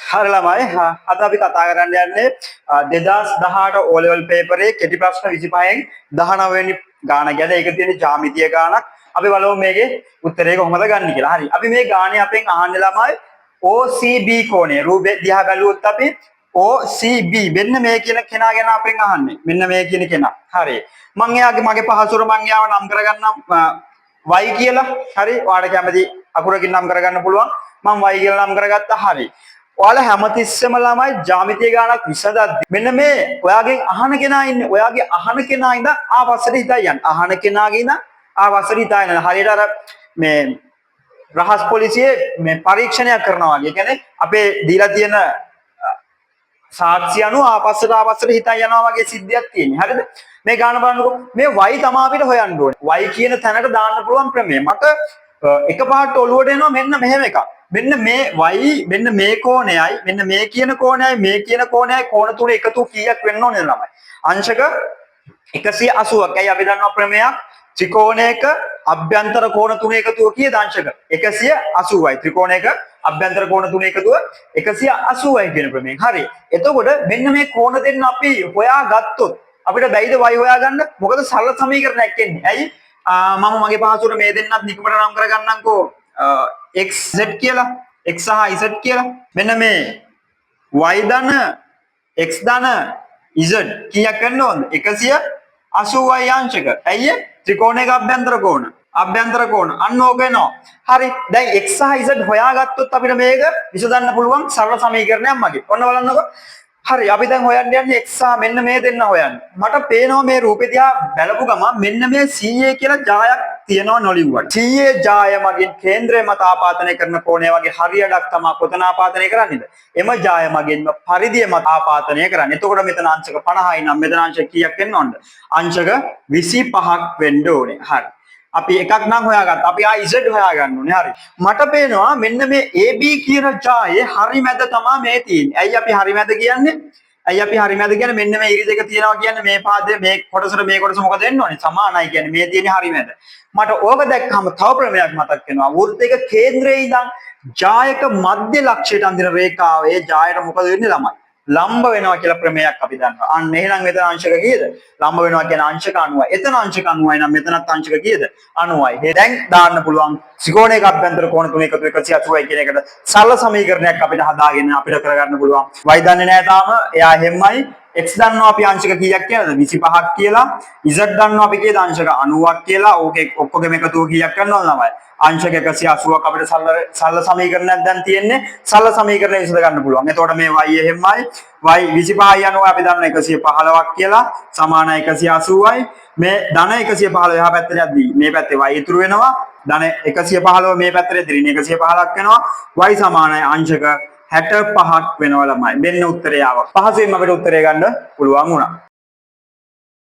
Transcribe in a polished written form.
හරි ළමයි අද අපි කතා කරන්න යන්නේ 2018 O level paper එකේ කෙටි ප්‍රශ්න 25න් 19 වෙනි ගාන ගැන. ඒක තියෙන ජ්‍යාමිතිය ගානක්. අපි බලමු මේකේ උත්තරේ කොහොමද ගන්න කියලා. හරි. අපි මේ ගානේ අපෙන් අහන්නේ ළමයි OCB කෝණය. රූපේ දිහා බැලුවොත් අපි OCB මෙන්න මේ කියන කෙනා ගැන අපෙන් අහන්නේ. මෙන්න මේ කියන කෙනා. හරි. මම එයාගේ මගේ පහසුර මම එයාව නම් කරගන්නම් y කියලා. හරි. ඔයාලට කැමති අකුරකින් නම් කරගන්න පුළුවන්. මම y කියලා නම් කරගත්තා. හරි. ඔයාලා හැමතිස්සෙම ළමයි ජ්‍යාමිතිය ගානක් විසඳද්දි මෙන්න මේ ඔයාගෙන් අහන කෙනා ඉන්නේ. ඔයාගේ අහන කෙනා ඉඳන් ආපස්සට හිතා යන්න. අහන කෙනාගේ ඉඳන් ආපස්සට හිතා යන්න. හරියට අර මේ රහස් පොලිසියේ මේ පරීක්ෂණයක් කරනවා වගේ. කියන්නේ අපේ දීලා තියෙන සාක්ෂි අනුව ආපස්සට හිතා යනවා වගේ සිද්ධියක් තියෙනවා. හරිද? මේ ගාන බලන්නකො. මේ y තමයි අපිට හොයන්න ඕනේ. y කියන තැනට දාන්න පුළුවන් ක්‍රමය. මට එකපාරට ඔලුවට එනවා මෙන්න මෙහෙම එකක්. මෙන්න මේ y මෙන්න මේ කෝණයයි මෙන්න මේ කියන කෝණයයි මේ කියන කෝණයයි කෝණ තුන එකතු කීයක් වෙන්න ඕනේ ළමයි? අංශක 180ක්. ඇයි අපි දන්නවා ප්‍රමේයක් ත්‍රිකෝණයක අභ්‍යන්තර කෝණ තුන එකතුව කීයද අංශක 180යි. ත්‍රිකෝණයක අභ්‍යන්තර කෝණ තුන එකතුව 180යි කියන ප්‍රමේය. හරි. එතකොට මෙන්න මේ කෝණ දෙන්න අපි හොයාගත්තොත් අපිට බැයිද y හොයාගන්න? මොකද සරල සමීකරණයක් එන්නේ. ඇයි? මම මගේ පහසුවට මේ දෙන්නත් නිකමට නම් කරගන්නම්කෝ xz කියලා x සහ z කියලා. මෙන්න මේ y ධන x ධන z කීයක් වෙන්න ඕනද? 180යි අංශක. ඇයි? ත්‍රිකෝණයක අභ්‍යන්තර කෝණ. අභ්‍යන්තර කෝණ. අන්න ඕක එනවා. හරි. දැන් x සහ z හොයාගත්තොත් අපිට මේක විසඳන්න පුළුවන් සරල සමීකරණයක් මගේ. ඔන්න බලන්නකෝ. හරි. අපි දැන් හොයන්න යන්නේ x සහ මෙන්න මේ දෙන්න හොයන්න. මට පේනවා මේ රූපේ දිහා බලපු ගමන් මෙන්න මේ CA කියලා ජායක් තියෙනවා නොලිව්වට. CA ජාය මගින් කේන්ද්‍රය මත ආපාතනය කරන කෝණය වගේ හරියටක් තමයි කොතන ආපාතනය කරන්නේද? එම ජාය මගින්ම පරිධිය මත ආපාතනය කරන්නේ. එතකොට මෙතන අංශක 50යි නම් මෙතන අංශක කීයක් වෙන්න ඕනද? අංශක 25ක් වෙන්න ඕනේ. හරි. අපි එකක් නම් හොයාගත්තා. අපි ආයි z හොයාගන්න ඕනේ. හරි. මට පේනවා මෙන්න මේ AB කියන ජායේ හරි මැද තමයි මේ තියෙන්නේ. ඇයි අපි හරි මැද කියන්නේ? ඇයි අපි හරි මැද කියන්නේ? මෙන්න මේ ඉරි දෙක තියෙනවා කියන්නේ මේ පාදයේ මේ කොටසට මේ කොටස මොකද වෙන්න ඕනේ? සමානයි කියන්නේ මේ තියෙන්නේ හරි මැද. මට ඕක දැක්කම තව ප්‍රමේයක් මතක් වෙනවා. වෘත්තයක කේන්ද්‍රයේ ඉඳන් ජායක මධ්‍ය ලක්ෂයට අඳින රේඛාවේ ජායට මොකද වෙන්නේ ළමයි? ලම්බ වෙනවා කියලා ප්‍රමේයක් අපි දන්නවා. අන්න එහෙනම් මෙතන අංශක කීයද? ලම්බ වෙනවා කියන්නේ අංශක 90යි. එතන අංශක 90යි නම් මෙතනත් අංශක කීයද? 90යි. දැන් දාන්න පුළුවන් ත්‍රිකෝණයක අභ්‍යන්තර කෝණ තුන එකතු 180යි කියන එකට සරල සමීකරණයක් අපිට හදාගෙන අපිට කරගන්න පුළුවන්. y දන්නේ නැහැ තාම. එයා හැමයි x දන්නවා අපි අංශක කීයක් කියලාද? 25ක් කියලා. z දන්නවා අපි කීයද? අංශක 90ක් කියලා. ඕකේ ඔක්කොගෙම එකතුව කීයක් කරනවද ළමයි? අංශක 180ක් අපිට සරල සමීකරණයක් දැන් තියෙන්නේ. සරල සමීකරණය විසඳ ගන්න පුළුවන්. එතකොට මේ y එහෙමයි. y 25යි යනවා අපි දන්න 115ක් කියලා. සමානයි 180යි. මේ ධන 115 එහා පැත්තට යද්දී මේ පැත්තේ y ඉතුරු වෙනවා. ධන 115 මේ පැත්තට ඍණ 115ක් වෙනවා. y සමානයි අංශක 65ක් වෙනවා ළමයි. මෙන්න උත්තරය ආවා. පහසුවෙන් අපිට උත්තරය ගන්න පුළුවන් වුණා.